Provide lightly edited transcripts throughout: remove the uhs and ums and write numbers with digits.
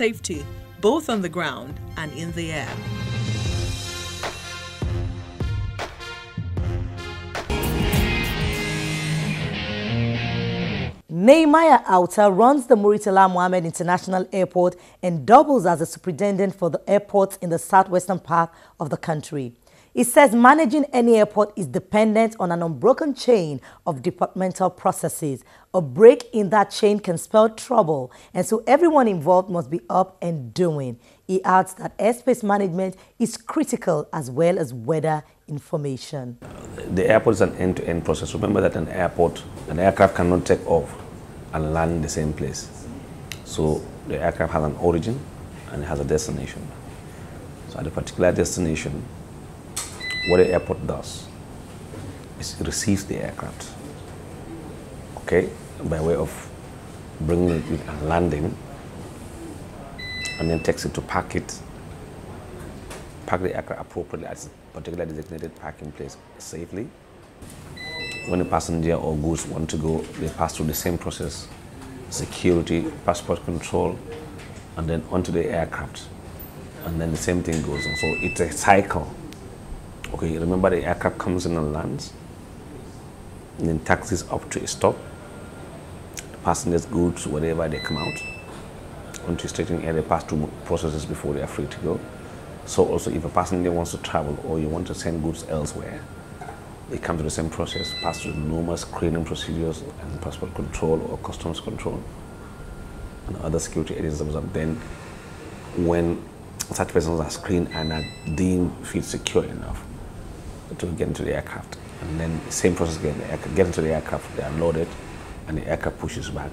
safety, both on the ground and in the air. Nehemiah Auta runs the Murtala Muhammed International Airport and doubles as the superintendent for the airports in the southwestern part of the country. He says managing any airport is dependent on an unbroken chain of departmental processes. A break in that chain can spell trouble, and so everyone involved must be up and doing. He adds that airspace management is critical as well as weather information. The airport is an end-to-end process. Remember that an aircraft cannot take off and land in the same place. So the aircraft has an origin and it has a destination. So at a particular destination, what the airport does is it receives the aircraft, okay, by way of bringing it and landing, and then takes it to park the aircraft appropriately at a particular designated parking place safely. When a passenger or goods want to go, they pass through the same process: security, passport control, and then onto the aircraft. And then the same thing goes on. So it's a cycle. Okay, remember the aircraft comes in and lands, and then taxis up to a stop. The passengers, goods, whatever, they come out. Onto staging area, they pass through processes before they are free to go. So also if a passenger wants to travel or you want to send goods elsewhere, they come to the same process, pass through the normal screening procedures and passport control or customs control and other security agencies. Then when such persons are screened and are deemed fit secure enough to get into the aircraft, and then the same process again, get into the aircraft, they are loaded and the aircraft pushes back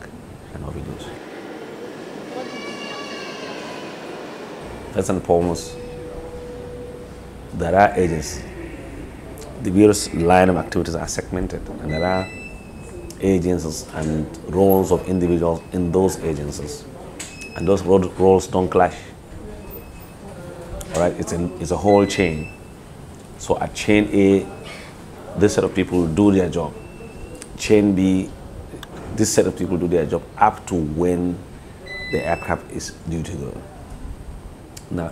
and off it goes. First and foremost, there are agencies. The various line of activities are segmented, and there are agencies and roles of individuals in those agencies, and those roles don't clash. All right, it's a whole chain. So at chain A, this set of people do their job. Chain B, this set of people do their job up to when the aircraft is due to go. Now,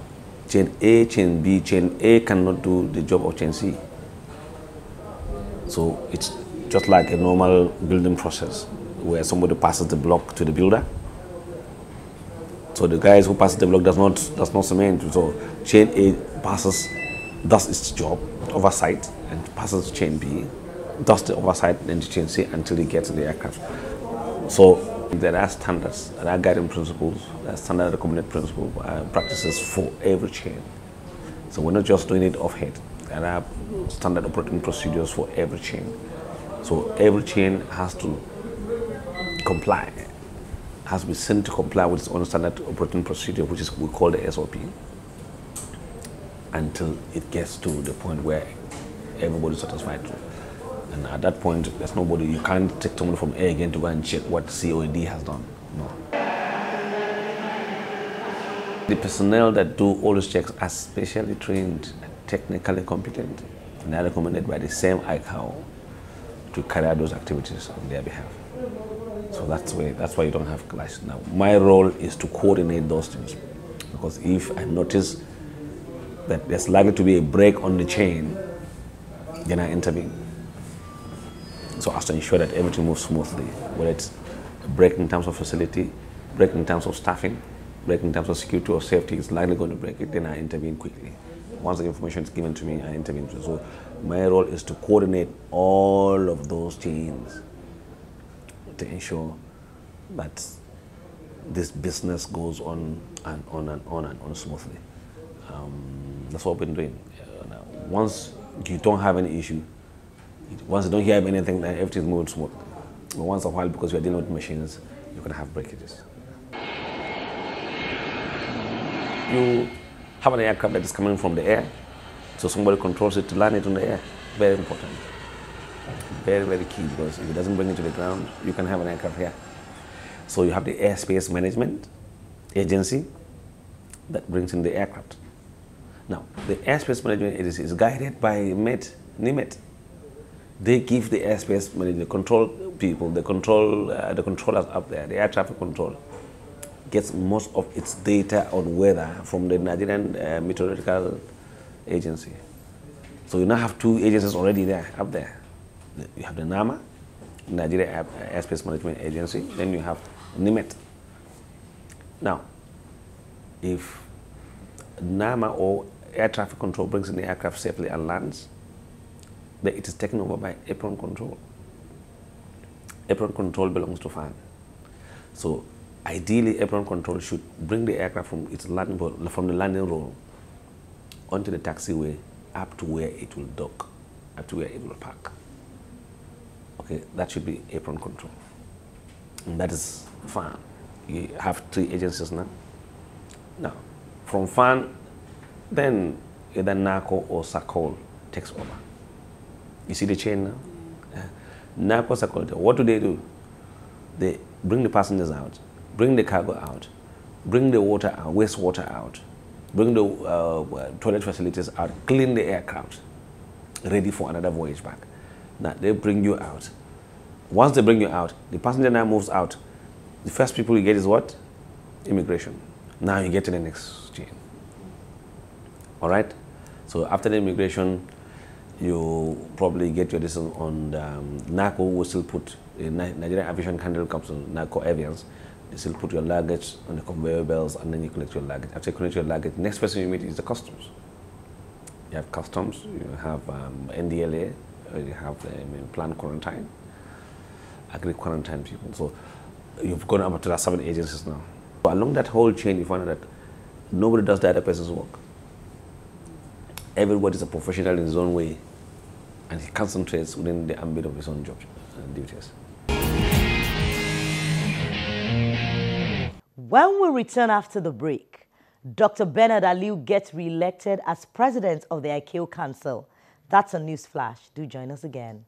chain A, chain B, chain A cannot do the job of chain C. So it's just like a normal building process where somebody passes the block to the builder. So the guys who pass the block does not cement. So chain A does its job, oversight, and passes to chain B, does the oversight, then to chain C until it gets to the aircraft. So there are standards, there are guiding principles, there are standard recommended principles, practices for every chain. So we're not just doing it off head. There are standard operating procedures for every chain. So every chain has to comply, has to be sent to comply with its own standard operating procedure, which is we call the SOP, until it gets to the point where everybody's satisfied. And at that point, there's nobody, you can't take somebody from A again to go and check what C or D has done. No. The personnel that do all those checks are specially trained, technically competent, and are recommended by the same ICAO to carry out those activities on their behalf. So that's why you don't have clash. Now, my role is to coordinate those things, because if I notice that there's likely to be a break on the chain, then I intervene. So as to ensure that everything moves smoothly, whether it's a break in terms of facility, break in terms of staffing, break in terms of security or safety, it's likely going to break it, then I intervene quickly. Once the information is given to me, I intervene. So my role is to coordinate all of those chains to ensure that this business goes on and on and on and on smoothly. That's what we've been doing. Once you don't have any issue, once you don't hear anything, then everything's moving smooth. But once in a while, because you're dealing with machines, you're going to have breakages. You have an aircraft that is coming from the air, so somebody controls it to land it on the air. Very important. Very, very key, because if it doesn't bring it to the ground, you can have an aircraft here. So you have the airspace management agency that brings in the aircraft. Now, the airspace management agency is guided by NIMET. They give the airspace management, the control people, the controllers up there, the air traffic control, gets most of its data on weather from the Nigerian Meteorological Agency. So you now have two agencies already there, up there. You have the NAMA, Nigeria Airspace Management Agency, then you have NIMET. Now, if NAMA or air traffic control brings in the aircraft safely and lands, then it is taken over by apron control. Apron control belongs to FAN. So ideally, apron control should bring the aircraft from its landing from the landing roll onto the taxiway up to where it will dock, up to where it will park. Okay, that should be apron control. And that is FAN. You have three agencies now. Now, from FAN, then either NACO or SACOL takes over. You see the chain now? NACO, SACOL, what do? They bring the passengers out, bring the cargo out, bring the water out, wastewater out, bring the toilet facilities out, clean the aircraft, ready for another voyage back. Now they bring you out. Once they bring you out, the passenger now moves out. The first people you get is what? Immigration. Now you get to the next chain. All right? So after the immigration, you probably get your decision on NACO will still put, Nigerian Aviation Council, NACO Avians, they still put your luggage on the conveyor belts and then you collect your luggage. After you collect your luggage, next person you meet is the customs. You have customs, you have NDLA, you have planned quarantine, agreed quarantine people. So you've gone up to the 7 agencies now. So along that whole chain, you find out that nobody does the other person's work. Everybody is a professional in his own way, and he concentrates within the ambit of his own job and duties. When we return after the break, Dr. Bernard Aliu gets re-elected as president of the ICAO Council. That's a news flash. Do join us again.